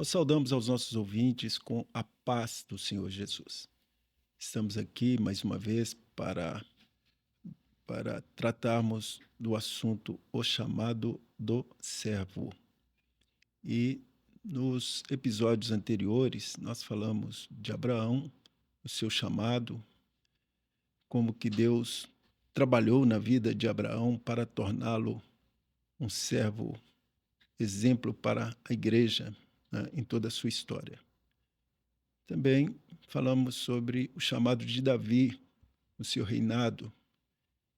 Nós saudamos aos nossos ouvintes com a paz do Senhor Jesus. Estamos aqui mais uma vez para tratarmos do assunto o chamado do servo. E nos episódios anteriores nós falamos de Abraão, o seu chamado, como que Deus trabalhou na vida de Abraão para torná-lo um servo exemplo para a igreja, né, em toda a sua história. Também falamos sobre o chamado de Davi, o seu reinado,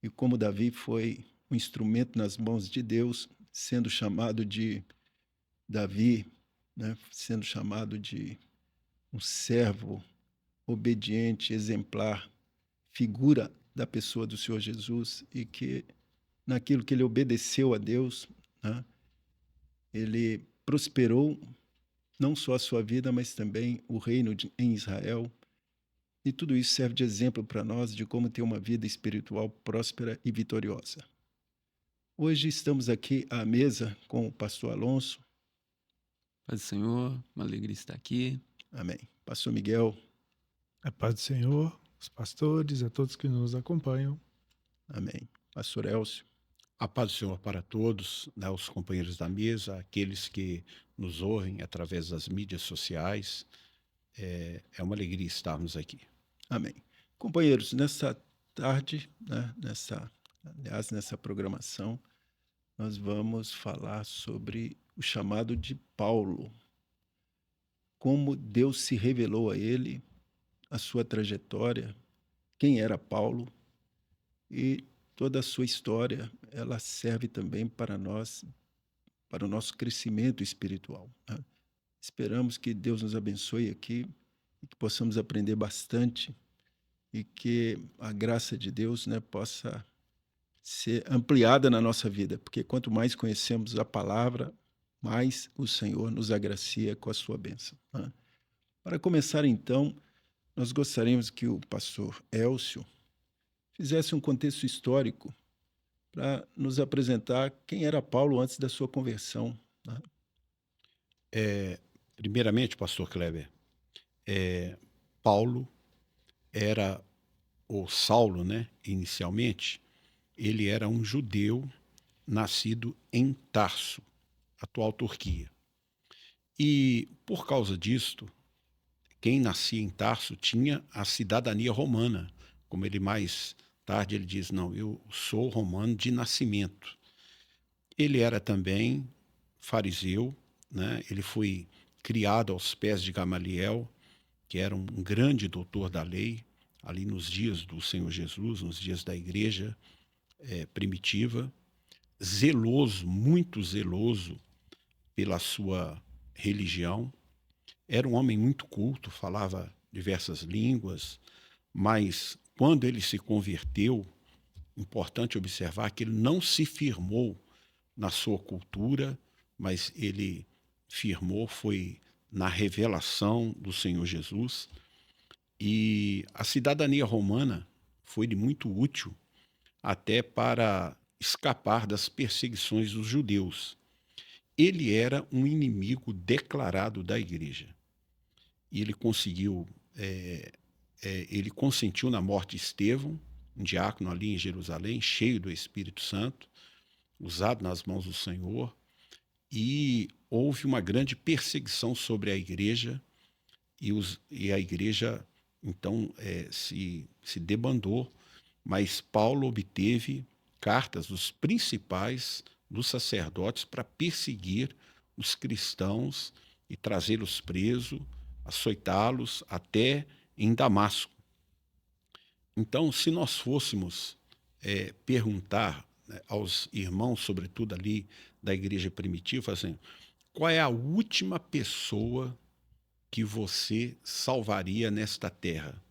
e como Davi foi um instrumento nas mãos de Deus, sendo chamado de Davi, né, sendo chamado de um servo obediente, exemplar, figura da pessoa do Senhor Jesus, e que naquilo que ele obedeceu a Deus, né, ele prosperou não só a sua vida, mas também o reino em Israel. E tudo isso serve de exemplo para nós de como ter uma vida espiritual próspera e vitoriosa. Hoje estamos aqui à mesa com o pastor Alonso. Paz do Senhor, uma alegria estar aqui. Amém. Pastor Miguel. A paz do Senhor, os pastores, a todos que nos acompanham. Amém. Pastor Elcio. A paz do Senhor para todos, né, os companheiros da mesa, aqueles que nos ouvem através das mídias sociais. É uma alegria estarmos aqui. Amém. Companheiros, nessa tarde, né, nessa programação, nós vamos falar sobre o chamado de Paulo, como Deus se revelou a ele, a sua trajetória, quem era Paulo, e toda a sua história, ela serve também para nós, para o nosso crescimento espiritual, né? Esperamos que Deus nos abençoe aqui e que possamos aprender bastante e que a graça de Deus, né, possa ser ampliada na nossa vida, porque quanto mais conhecemos a palavra, mais o Senhor nos agracia com a sua bênção, né? Para começar, então, nós gostaríamos que o pastor Elcio fizesse um contexto histórico para nos apresentar quem era Paulo antes da sua conversão, né? Primeiramente, pastor Kleber, Paulo era, ou Saulo, né, inicialmente, ele era um judeu nascido em Tarso, atual Turquia. E, por causa disto, quem nascia em Tarso tinha a cidadania romana. Como ele mais tarde ele diz, não, eu sou romano de nascimento. Ele era também fariseu, né? Ele foi criado aos pés de Gamaliel, que era um grande doutor da lei, ali nos dias do Senhor Jesus, nos dias da igreja primitiva, zeloso, muito zeloso pela sua religião. Era um homem muito culto, falava diversas línguas, mas quando ele se converteu, importante observar que ele não se firmou na sua cultura, mas ele foi na revelação do Senhor Jesus. E a cidadania romana foi-lhe muito útil até para escapar das perseguições dos judeus. Ele era um inimigo declarado da igreja. E ele ele consentiu na morte de Estevão, um diácono ali em Jerusalém, cheio do Espírito Santo, usado nas mãos do Senhor, e houve uma grande perseguição sobre a igreja, e a igreja, então, se debandou, mas Paulo obteve cartas dos principais, dos sacerdotes, para perseguir os cristãos e trazê-los presos, açoitá-los até em Damasco. Então, se nós fôssemos perguntar, né, aos irmãos, sobretudo ali da igreja primitiva, assim, qual é a última pessoa que você salvaria nesta terra?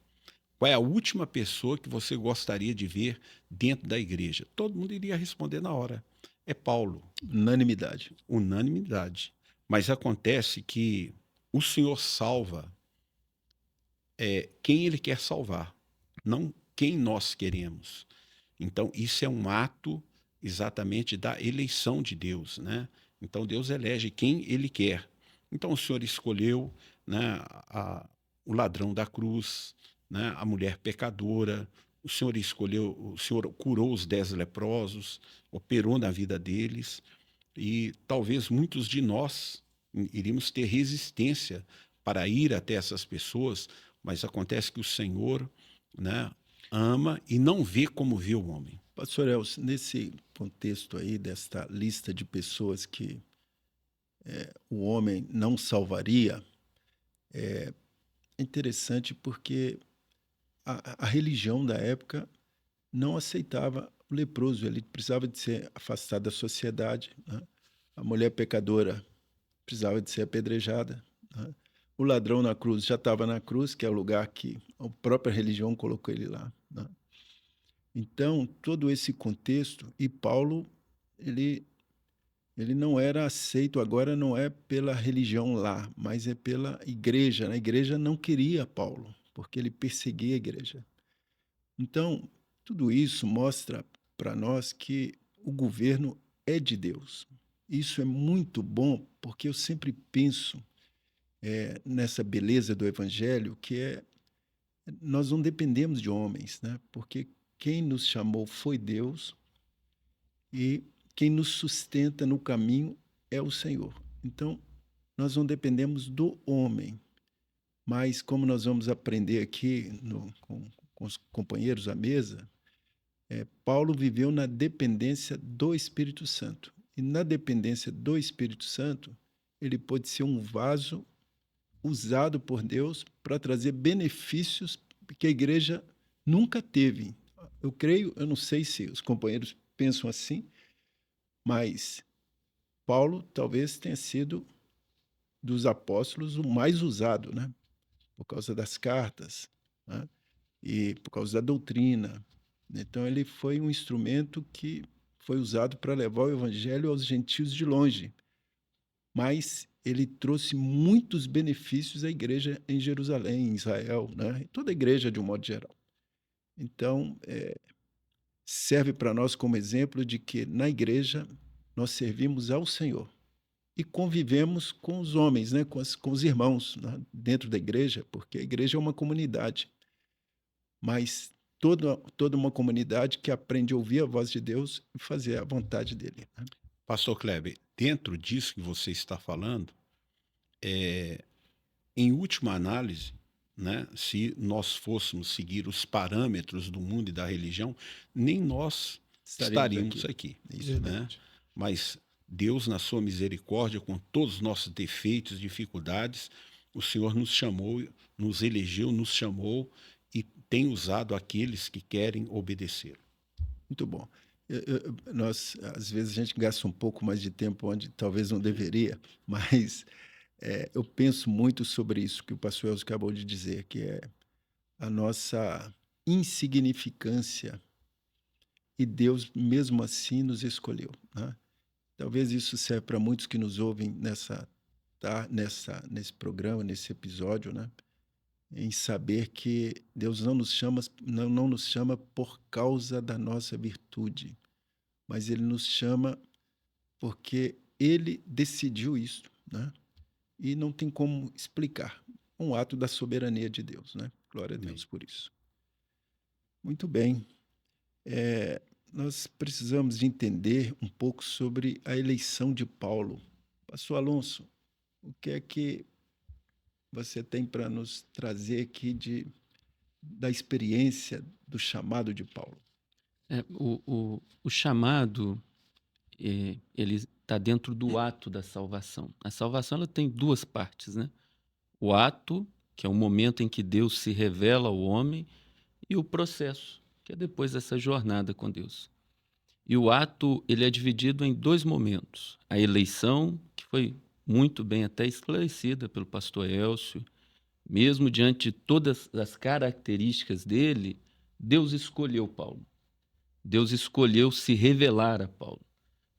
Qual é a última pessoa que você gostaria de ver dentro da igreja? Todo mundo iria responder na hora. É Paulo. Unanimidade. Unanimidade. Mas acontece que o Senhor salva quem Ele quer salvar, não quem nós queremos. Então, isso é um ato exatamente da eleição de Deus, né? Então, Deus elege quem Ele quer. Então o Senhor escolheu, né, o ladrão da cruz, né, a mulher pecadora, o Senhor curou os 10 leprosos, operou na vida deles, e talvez muitos de nós iríamos ter resistência para ir até essas pessoas, mas acontece que o Senhor, né, ama e não vê como vê o homem. Pastor Elcio, nesse contexto aí desta lista de pessoas que o homem não salvaria, é interessante porque a religião da época não aceitava o leproso, ele precisava de ser afastado da sociedade, né? A mulher pecadora precisava de ser apedrejada, né? O ladrão na cruz já estava na cruz, que é o lugar que a própria religião colocou ele lá, né? Então, todo esse contexto, e Paulo, ele não era aceito agora, não é pela religião lá, mas é pela igreja, né? A igreja não queria Paulo, porque ele perseguia a igreja. Então, tudo isso mostra para nós que o governo é de Deus. Isso é muito bom, porque eu sempre penso nessa beleza do evangelho, que nós não dependemos de homens, né? Porque quem nos chamou foi Deus e quem nos sustenta no caminho é o Senhor. Então, nós não dependemos do homem, mas como nós vamos aprender aqui com os companheiros à mesa, Paulo viveu na dependência do Espírito Santo. E na dependência do Espírito Santo, ele pôde ser um vaso usado por Deus para trazer benefícios que a igreja nunca teve. Eu creio, eu não sei se os companheiros pensam assim, mas Paulo talvez tenha sido dos apóstolos o mais usado, né? Por causa das cartas, né? E por causa da doutrina. Então ele foi um instrumento que foi usado para levar o evangelho aos gentios de longe. Mas ele trouxe muitos benefícios à igreja em Jerusalém, em Israel, né? E toda a igreja de um modo geral. Então, serve para nós como exemplo de que na igreja nós servimos ao Senhor e convivemos com os homens, né? com os irmãos, né? Dentro da igreja, porque a igreja é uma comunidade, mas toda uma comunidade que aprende a ouvir a voz de Deus e fazer a vontade dele, né? Pastor Kleber, dentro disso que você está falando, em última análise, né, se nós fôssemos seguir os parâmetros do mundo e da religião, nem nós estaríamos aqui. Isso, né? Mas Deus, na sua misericórdia, com todos os nossos defeitos, dificuldades, o Senhor nos chamou, nos elegeu, nos chamou e tem usado aqueles que querem obedecer. Muito bom. Nós, às vezes, a gente gasta um pouco mais de tempo onde talvez não deveria, mas eu penso muito sobre isso que o pastor Elcio acabou de dizer, que é a nossa insignificância e Deus, mesmo assim, nos escolheu, né? Talvez isso serve para muitos que nos ouvem nesse programa, nesse episódio, né? Em saber que Deus não nos chama por causa da nossa virtude, mas Ele nos chama porque Ele decidiu isso, né? E não tem como explicar. Um ato da soberania de Deus, né? Glória a Deus por isso. Muito bem. Nós precisamos de entender um pouco sobre a eleição de Paulo. Pastor Alonso, o que é que você tem para nos trazer aqui da experiência do chamado de Paulo? O chamado, ele está dentro do ato da salvação. A salvação ela tem duas partes, né? O ato, que é o momento em que Deus se revela ao homem, e o processo, que é depois dessa jornada com Deus. E o ato ele é dividido em dois momentos. A eleição, que foi muito bem até esclarecida pelo pastor Elcio, mesmo diante de todas as características dele, Deus escolheu Paulo. Deus escolheu se revelar a Paulo,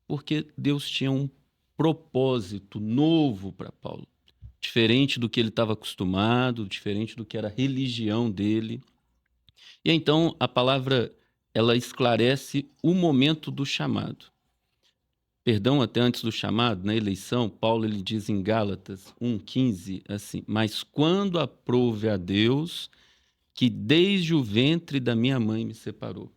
porque Deus tinha um propósito novo para Paulo, diferente do que ele estava acostumado, diferente do que era a religião dele. E então a palavra ela esclarece o momento do chamado. perdão até antes do chamado, na eleição, Paulo ele diz em Gálatas 1,15 assim: mas quando aprouve a Deus que desde o ventre da minha mãe me separou.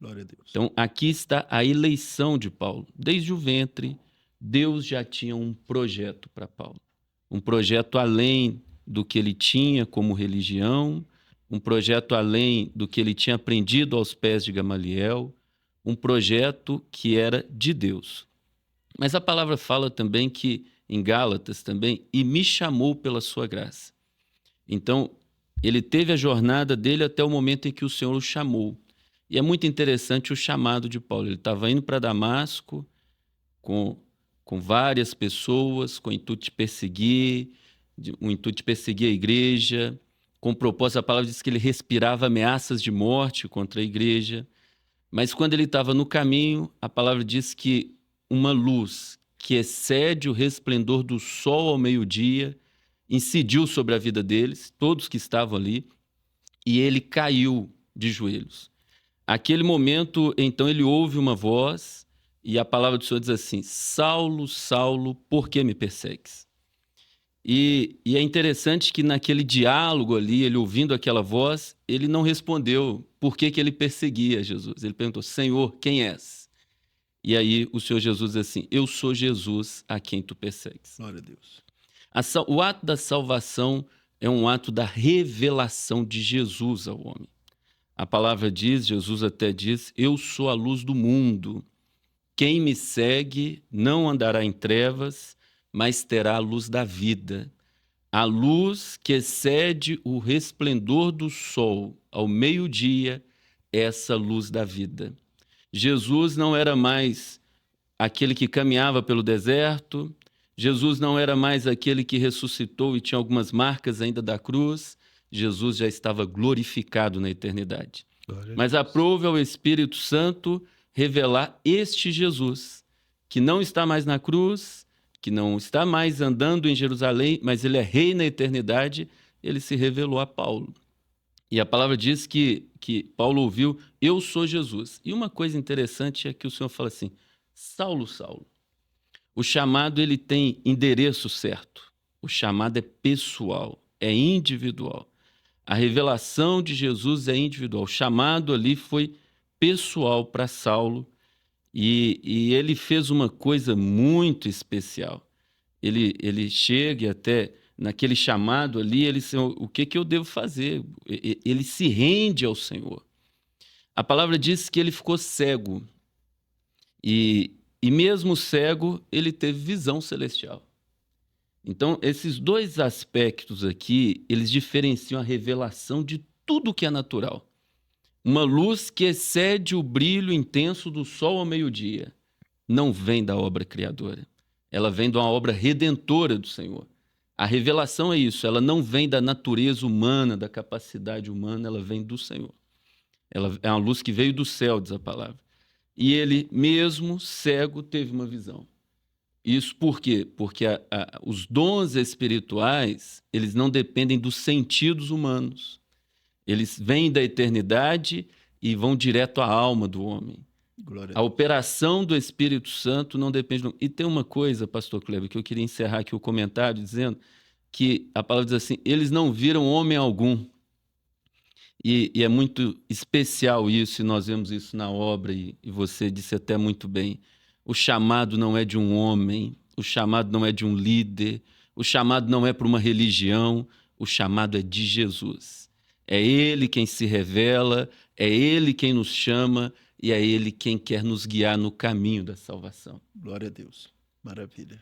Glória a Deus. Então, aqui está a eleição de Paulo. Desde o ventre, Deus já tinha um projeto para Paulo. Um projeto além do que ele tinha como religião, um projeto além do que ele tinha aprendido aos pés de Gamaliel, um projeto que era de Deus. Mas a palavra fala também que, em Gálatas também, e me chamou pela sua graça. Então, ele teve a jornada dele até o momento em que o Senhor o chamou. E é muito interessante o chamado de Paulo. Ele estava indo para Damasco com várias pessoas, com o intuito de perseguir a igreja, com o propósito, a palavra diz que ele respirava ameaças de morte contra a igreja. Mas quando ele estava no caminho, a palavra diz que uma luz que excede o resplendor do sol ao meio-dia incidiu sobre a vida deles, todos que estavam ali, e ele caiu de joelhos. Aquele momento, então, ele ouve uma voz e a palavra do Senhor diz assim: Saulo, Saulo, por que me persegues? E é interessante que naquele diálogo ali, ele ouvindo aquela voz, ele não respondeu por que ele perseguia Jesus. Ele perguntou: Senhor, quem és? E aí o Senhor Jesus diz assim: eu sou Jesus a quem tu persegues. Glória a Deus. O ato da salvação é um ato da revelação de Jesus ao homem. A palavra diz, Jesus até diz: eu sou a luz do mundo. Quem me segue não andará em trevas, mas terá a luz da vida. A luz que excede o resplendor do sol ao meio-dia, essa luz da vida. Jesus não era mais aquele que caminhava pelo deserto, Jesus não era mais aquele que ressuscitou e tinha algumas marcas ainda da cruz. Jesus já estava glorificado na eternidade. Mas aprove ao Espírito Santo revelar este Jesus, que não está mais na cruz, que não está mais andando em Jerusalém, mas ele é rei na eternidade. Ele se revelou a Paulo. E a palavra diz que Paulo ouviu: eu sou Jesus. E uma coisa interessante é que o Senhor fala assim: Saulo, Saulo. O chamado ele tem endereço certo. O chamado é pessoal, é individual. A revelação de Jesus é individual. O chamado ali foi pessoal para Saulo e ele fez uma coisa muito especial. Ele chega e até naquele chamado ali, ele diz: o que eu devo fazer? Ele se rende ao Senhor. A palavra diz que ele ficou cego e mesmo cego, ele teve visão celestial. Então, esses dois aspectos aqui, eles diferenciam a revelação de tudo que é natural. Uma luz que excede o brilho intenso do sol ao meio-dia não vem da obra criadora. Ela vem de uma obra redentora do Senhor. A revelação é isso, ela não vem da natureza humana, da capacidade humana, ela vem do Senhor. Ela é uma luz que veio do céu, diz a palavra. E ele, mesmo cego, teve uma visão. Isso por quê? Porque os dons espirituais, eles não dependem dos sentidos humanos. Eles vêm da eternidade e vão direto à alma do homem. A operação do Espírito Santo não depende... E tem uma coisa, pastor Kleber, que eu queria encerrar aqui o comentário dizendo que a palavra diz assim: eles não viram homem algum. E é muito especial isso, e nós vemos isso na obra, e você disse até muito bem. O chamado não é de um homem, o chamado não é de um líder, o chamado não é para uma religião, o chamado é de Jesus. É Ele quem se revela, é Ele quem nos chama e é Ele quem quer nos guiar no caminho da salvação. Glória a Deus. Maravilha.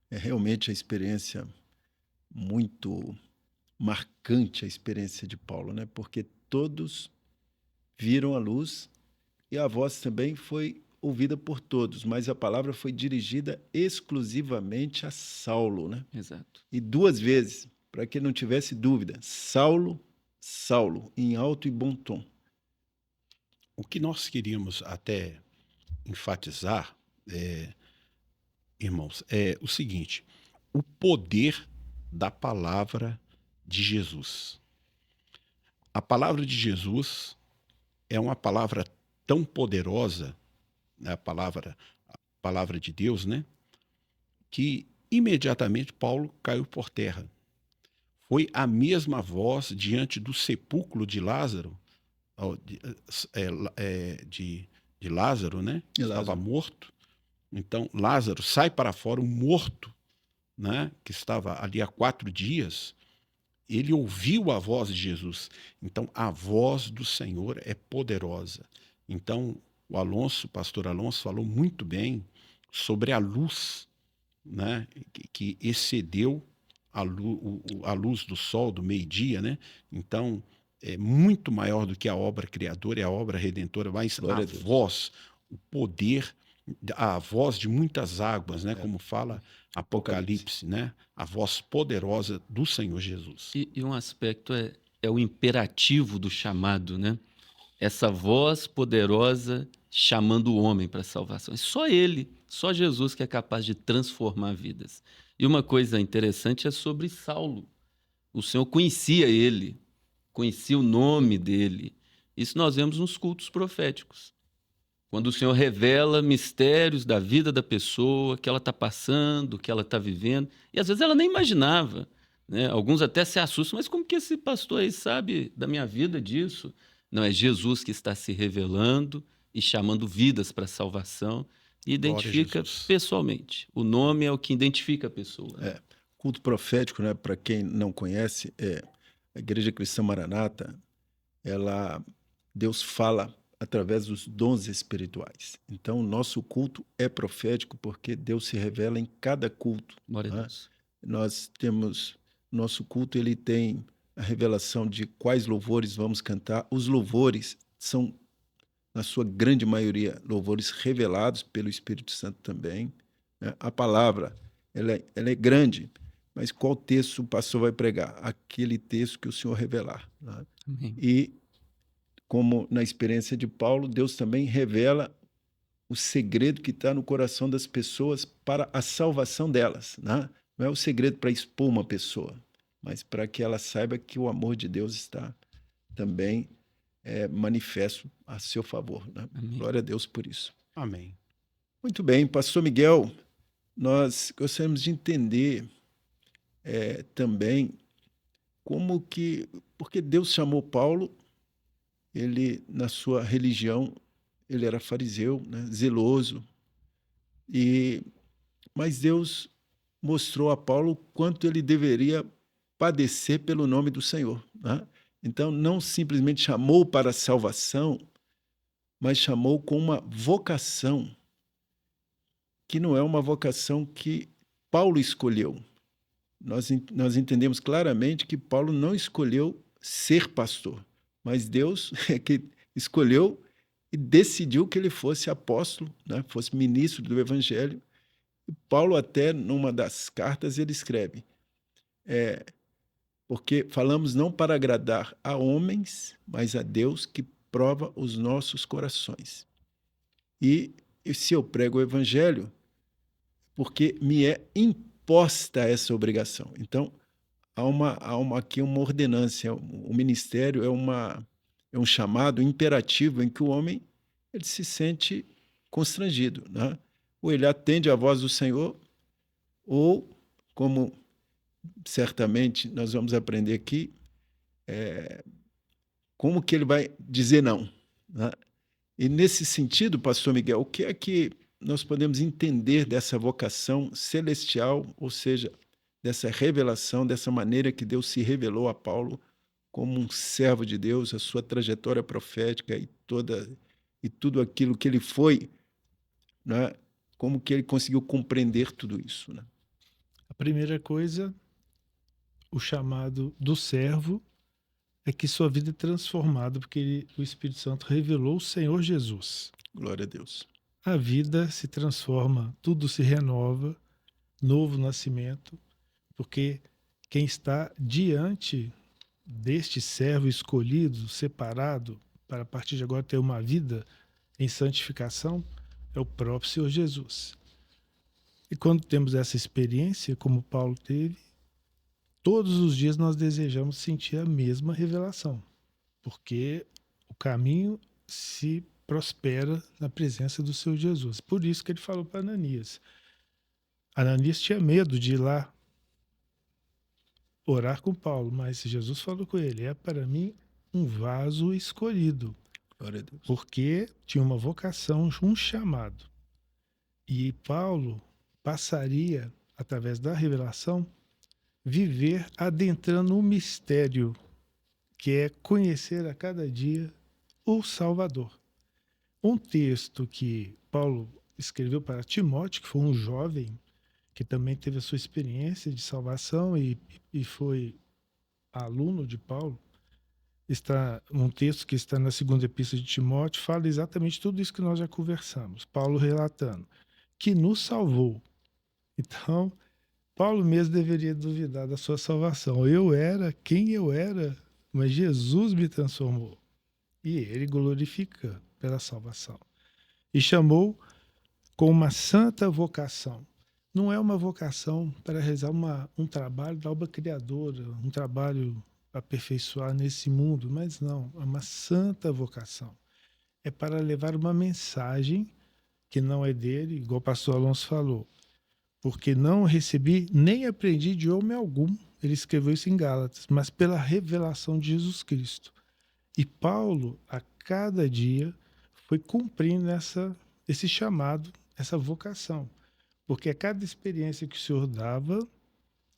É realmente a experiência muito marcante, a experiência de Paulo, né? Porque todos viram a luz e a voz também foi ouvida por todos, mas a palavra foi dirigida exclusivamente a Saulo, né? Exato. E 2 vezes, para que não tivesse dúvida: Saulo, Saulo, em alto e bom tom. O que nós queríamos até enfatizar, irmãos, é o seguinte: o poder da palavra de Jesus. A palavra de Jesus é uma palavra tão poderosa, né? A palavra palavra de Deus, né? Que imediatamente Paulo caiu por terra. Foi a mesma voz diante do sepulcro de Lázaro, de Lázaro, né? De Estava Lázaro. morto. Então, Lázaro sai para fora, o morto, né? Que estava ali há 4 dias. Ele ouviu a voz de Jesus. Então, a voz do Senhor é poderosa. Então, o pastor Alonso, falou muito bem sobre a luz, né? Que excedeu a luz do sol, do meio-dia, né? Então, é muito maior do que a obra criadora e a obra redentora, mas Glória a a Deus. voz, o poder, a voz de muitas águas, né? É. Como fala Apocalipse, né? A voz poderosa do Senhor Jesus. E um aspecto é o imperativo do chamado, né? Essa voz poderosa chamando o homem para a salvação. É só ele, só Jesus que é capaz de transformar vidas. E uma coisa interessante é sobre Saulo. O Senhor conhecia ele, conhecia o nome dele. Isso nós vemos nos cultos proféticos. Quando o Senhor revela mistérios da vida da pessoa, que ela está passando, que ela está vivendo, e às vezes ela nem imaginava, né? Alguns até se assustam, mas como que esse pastor aí sabe da minha vida disso? Não, é Jesus que está se revelando e chamando vidas para a salvação e Glória a identifica Jesus. pessoalmente. O nome é o que identifica a pessoa. É. Culto profético, né? Para quem não conhece, a Igreja Cristã Maranata, Deus fala através dos dons espirituais. Então, o nosso culto é profético porque Deus se revela em cada culto. Glória a Né? Deus. Nós temos, nosso culto ele tem a revelação de quais louvores vamos cantar. Os louvores são, na sua grande maioria, louvores revelados pelo Espírito Santo também. Né? A palavra, ela é grande, mas qual texto o pastor vai pregar? Aquele texto que o Senhor revelar. Né? Amém. E, como na experiência de Paulo, Deus também revela o segredo que está no coração das pessoas para a salvação delas. Né? Não é o segredo para expor uma pessoa, mas para que ela saiba que o amor de Deus está também manifesto a seu favor. Né? Glória a Deus por isso. Amém. Muito bem, pastor Miguel, nós gostaríamos de entender também como que... Porque Deus chamou Paulo, ele, na sua religião, ele era fariseu, né, zeloso, mas Deus mostrou a Paulo quanto ele deveria padecer pelo nome do Senhor. Né? Então, não simplesmente chamou para a salvação, mas chamou com uma vocação, que não é uma vocação que Paulo escolheu. Nós entendemos claramente que Paulo não escolheu ser pastor, mas Deus é que escolheu e decidiu que ele fosse apóstolo, né? Fosse ministro do Evangelho. E Paulo, até numa das cartas, ele escreve, porque falamos não para agradar a homens, mas a Deus que prova os nossos corações. E se eu prego o Evangelho, porque me é imposta essa obrigação. Então, há aqui uma ordenância. O ministério é um chamado imperativo em que o homem ele se sente constrangido. Né? Ou ele atende à voz do Senhor, ou, como certamente nós vamos aprender aqui, como que ele vai dizer não. Né? E nesse sentido, pastor Miguel, o que é que nós podemos entender dessa vocação celestial, ou seja, dessa revelação, dessa maneira que Deus se revelou a Paulo como um servo de Deus, a sua trajetória profética e tudo aquilo que ele foi, né? Como que ele conseguiu compreender tudo isso? Né? A primeira coisa, o chamado do servo, é que sua vida é transformada, porque o Espírito Santo revelou o Senhor Jesus. Glória a Deus. A vida se transforma, tudo se renova, novo nascimento, porque quem está diante deste servo escolhido, separado, para a partir de agora ter uma vida em santificação, é o próprio Senhor Jesus. E quando temos essa experiência, como Paulo teve, todos os dias nós desejamos sentir a mesma revelação, porque o caminho se prospera na presença do seu Jesus. Por isso que ele falou para Ananias. Ananias tinha medo de ir lá orar com Paulo, mas Jesus falou com ele: é para mim um vaso escolhido, Glória a Deus. porque tinha uma vocação, um chamado. E Paulo passaria, através da revelação, viver adentrando um mistério, que é conhecer a cada dia o Salvador. Um texto que Paulo escreveu para Timóteo, que foi um jovem que também teve a sua experiência de salvação e foi aluno de Paulo, está um texto que está na segunda epístola de Timóteo, fala exatamente tudo isso que nós já conversamos. Paulo relatando que nos salvou. Então, Paulo mesmo deveria duvidar da sua salvação. Eu era quem eu era, mas Jesus me transformou. E ele glorifica pela salvação. E chamou com uma santa vocação. Não é uma vocação para realizar um trabalho da obra criadora, um trabalho para aperfeiçoar nesse mundo, mas não, é uma santa vocação. É para levar uma mensagem que não é dele, igual o pastor Alonso falou, porque não recebi nem aprendi de homem algum, ele escreveu isso em Gálatas, mas pela revelação de Jesus Cristo. E Paulo, a cada dia, foi cumprindo esse chamado, essa vocação. Porque a cada experiência que o Senhor dava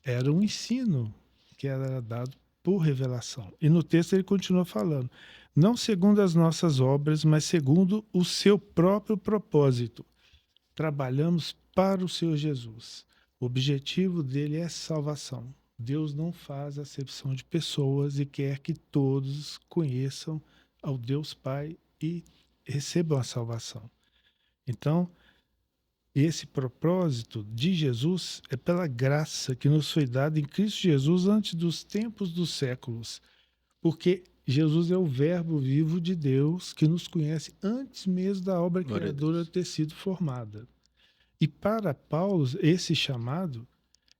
era um ensino que era dado por revelação. E no texto ele continua falando, não segundo as nossas obras, mas segundo o seu próprio propósito. Trabalhamos para o Senhor Jesus. O objetivo dele é salvação. Deus não faz acepção de pessoas e quer que todos conheçam ao Deus Pai e recebam a salvação. Então, esse propósito de Jesus é pela graça que nos foi dada em Cristo Jesus antes dos tempos dos séculos. Porque Jesus é o verbo vivo de Deus que nos conhece antes mesmo da obra criadora ter sido formada. E para Paulo, esse chamado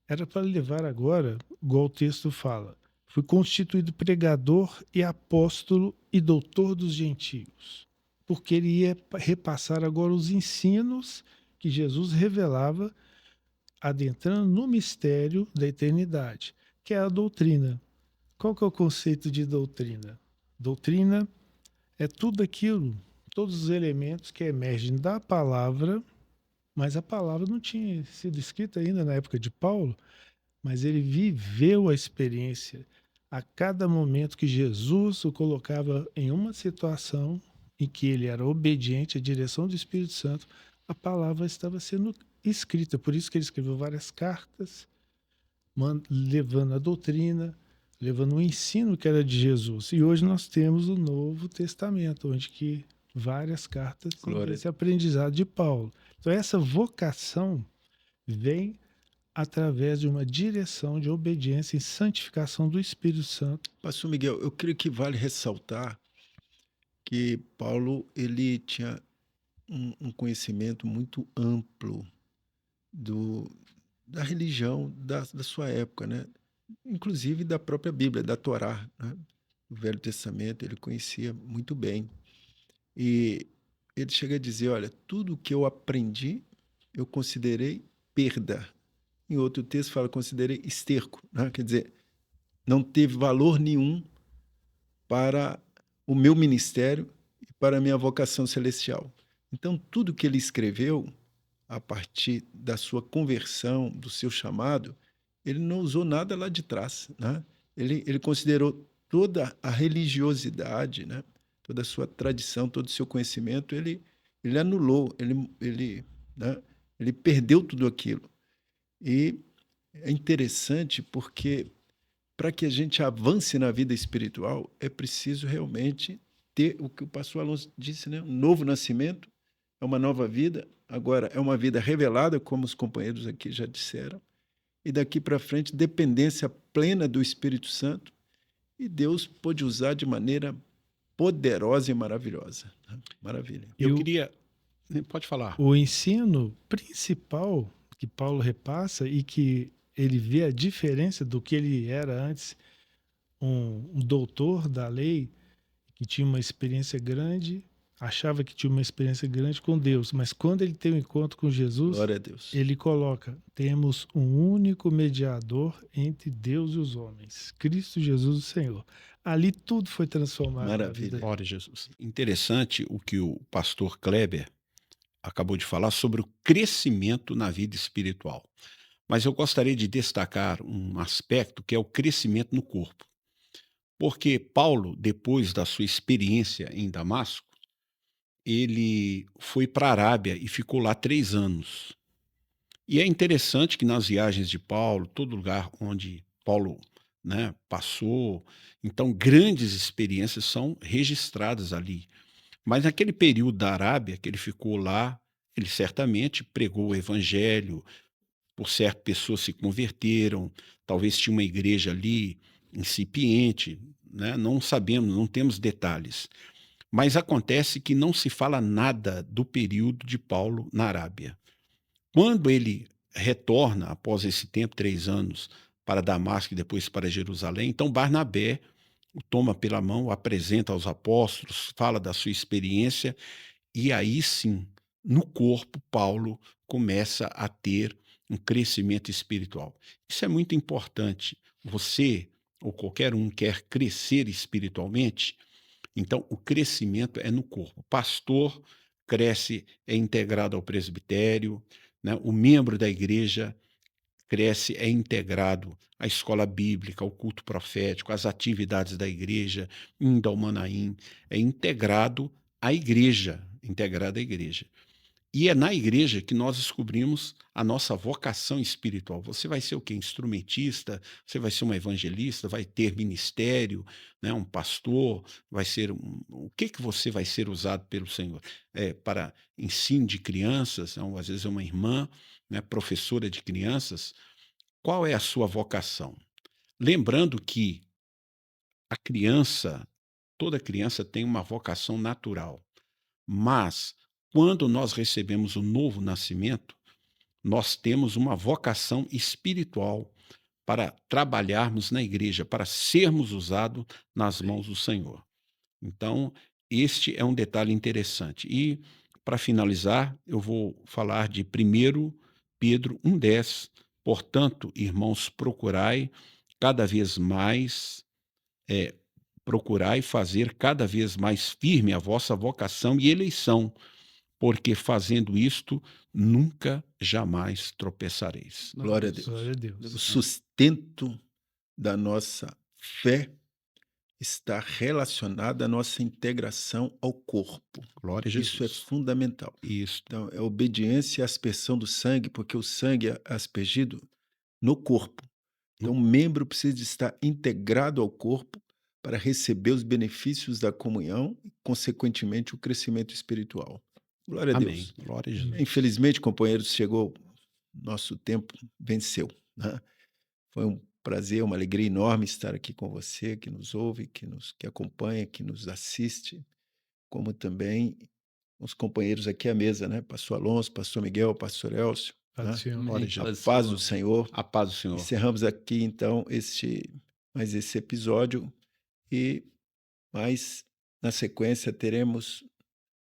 era para levar agora, igual o texto fala, foi constituído pregador e apóstolo e doutor dos gentios. Porque ele ia repassar agora os ensinos que Jesus revelava, adentrando no mistério da eternidade, que é a doutrina. Qual que é o conceito de doutrina? Doutrina é tudo aquilo, todos os elementos que emergem da palavra, mas a palavra não tinha sido escrita ainda na época de Paulo, mas ele viveu a experiência. A cada momento que Jesus o colocava em uma situação em que ele era obediente à direção do Espírito Santo, a palavra estava sendo escrita. Por isso que ele escreveu várias cartas, levando a doutrina, levando o ensino que era de Jesus. E hoje nós temos o Novo Testamento, onde que várias cartas têm esse aprendizado de Paulo. Então essa vocação vem através de uma direção de obediência e santificação do Espírito Santo. Pastor Miguel, eu creio que vale ressaltar que Paulo ele tinha um conhecimento muito amplo da religião da sua época, né? Inclusive da própria Bíblia, da Torá, né? O Velho Testamento ele conhecia muito bem. E ele chega a dizer, olha, tudo que eu aprendi, eu considerei perda. Em outro texto fala, considerei esterco, né? Quer dizer, não teve valor nenhum para o meu ministério e para a minha vocação celestial. Então, tudo que ele escreveu, a partir da sua conversão, do seu chamado, ele não usou nada lá de trás, né? Ele considerou toda a religiosidade, né? Toda a sua tradição, todo o seu conhecimento, ele anulou, ele perdeu tudo aquilo. E é interessante porque para que a gente avance na vida espiritual, é preciso realmente ter o que o pastor Alonso disse, né? Um novo nascimento, é uma nova vida, agora é uma vida revelada, como os companheiros aqui já disseram, e daqui para frente, dependência plena do Espírito Santo, e Deus pôde usar de maneira poderosa e maravilhosa. Maravilha. Eu queria... Pode falar. O ensino principal que Paulo repassa e que ele vê a diferença do que ele era antes, um doutor da lei, que tinha uma experiência grande, achava que tinha uma experiência grande com Deus, mas quando ele tem um encontro com Jesus, Glória a Deus. ele coloca: temos um único mediador entre Deus e os homens, Cristo Jesus, o Senhor. Ali tudo foi transformado na Maravilha. vida dele. Glória a Jesus. Interessante o que o pastor Kleber acabou de falar sobre o crescimento na vida espiritual. Mas eu gostaria de destacar um aspecto que é o crescimento no corpo. Porque Paulo, depois da sua experiência em Damasco, ele foi para a Arábia e ficou lá 3 anos. E é interessante que nas viagens de Paulo, todo lugar onde Paulo, né, passou, então grandes experiências são registradas ali. Mas naquele período da Arábia que ele ficou lá, ele certamente pregou o evangelho, por certo pessoas se converteram, talvez tinha uma igreja ali incipiente, né? Não sabemos, não temos detalhes. Mas acontece que não se fala nada do período de Paulo na Arábia. Quando ele retorna, após esse tempo, 3 anos, para Damasco e depois para Jerusalém, então Barnabé o toma pela mão, o apresenta aos apóstolos, fala da sua experiência, e aí sim, no corpo, Paulo começa a ter um crescimento espiritual. Isso é muito importante. Você, ou qualquer um, quer crescer espiritualmente, então o crescimento é no corpo. O pastor cresce, é integrado ao presbitério, né? O membro da igreja cresce, é integrado à escola bíblica, ao culto profético, às atividades da igreja, indo ao Manaim, é integrado à igreja, integrado à igreja. E é na igreja que nós descobrimos a nossa vocação espiritual. Você vai ser o quê? Instrumentista, você vai ser uma evangelista, vai ter ministério, né? Um pastor, vai ser o que você vai ser usado pelo Senhor? Para ensino de crianças, então, às vezes é uma irmã, né, professora de crianças. Qual é a sua vocação? Lembrando que a criança, toda criança tem uma vocação natural, mas quando nós recebemos o novo nascimento, nós temos uma vocação espiritual para trabalharmos na igreja, para sermos usados nas mãos do Senhor. Então, este é um detalhe interessante. E, para finalizar, eu vou falar de 1 Pedro 1,10. Portanto, irmãos, cada vez mais, procurai fazer cada vez mais firme a vossa vocação e eleição, porque fazendo isto, nunca, jamais tropeçareis. Glória a Deus. Glória a Deus. O sustento da nossa fé está relacionado à nossa integração ao corpo. Glória a Jesus. Isso é fundamental. Isso. Então, é obediência à aspersão do sangue, porque o sangue é aspergido no corpo. Então, o membro precisa de estar integrado ao corpo para receber os benefícios da comunhão e, consequentemente, o crescimento espiritual. Glória a Amém. Deus. Glória a Jesus. Infelizmente, companheiros, chegou nosso tempo, venceu, né? Foi um prazer, uma alegria enorme estar aqui com você, que nos ouve, que acompanha, que nos assiste, como também os companheiros aqui à mesa, né? Pastor Alonso, Pastor Miguel, Pastor Elcio. Paz do Né? Senhor. Glória a Jesus. A paz do Senhor. A paz do Senhor. Encerramos aqui, então, mais esse episódio e mais na sequência teremos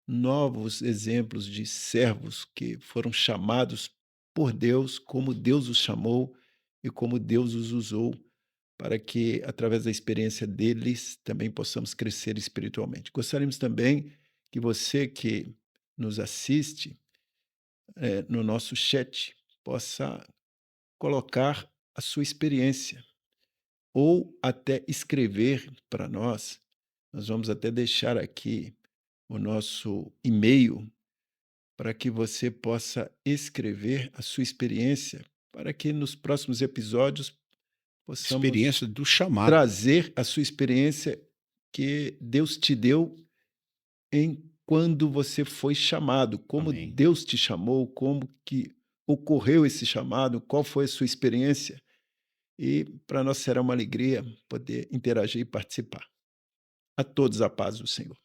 novos exemplos de servos que foram chamados por Deus, como Deus os chamou e como Deus os usou para que, através da experiência deles, também possamos crescer espiritualmente. Gostaríamos também que você que nos assiste no nosso chat possa colocar a sua experiência ou até escrever para nós. Nós vamos até deixar aqui o nosso e-mail para que você possa escrever a sua experiência, para que nos próximos episódios possamos Experiência do chamado. trazer a sua experiência que Deus te deu em quando você foi chamado, como Amém. Deus te chamou, como que ocorreu esse chamado, qual foi a sua experiência. E para nós será uma alegria poder interagir e participar. A todos a paz do Senhor.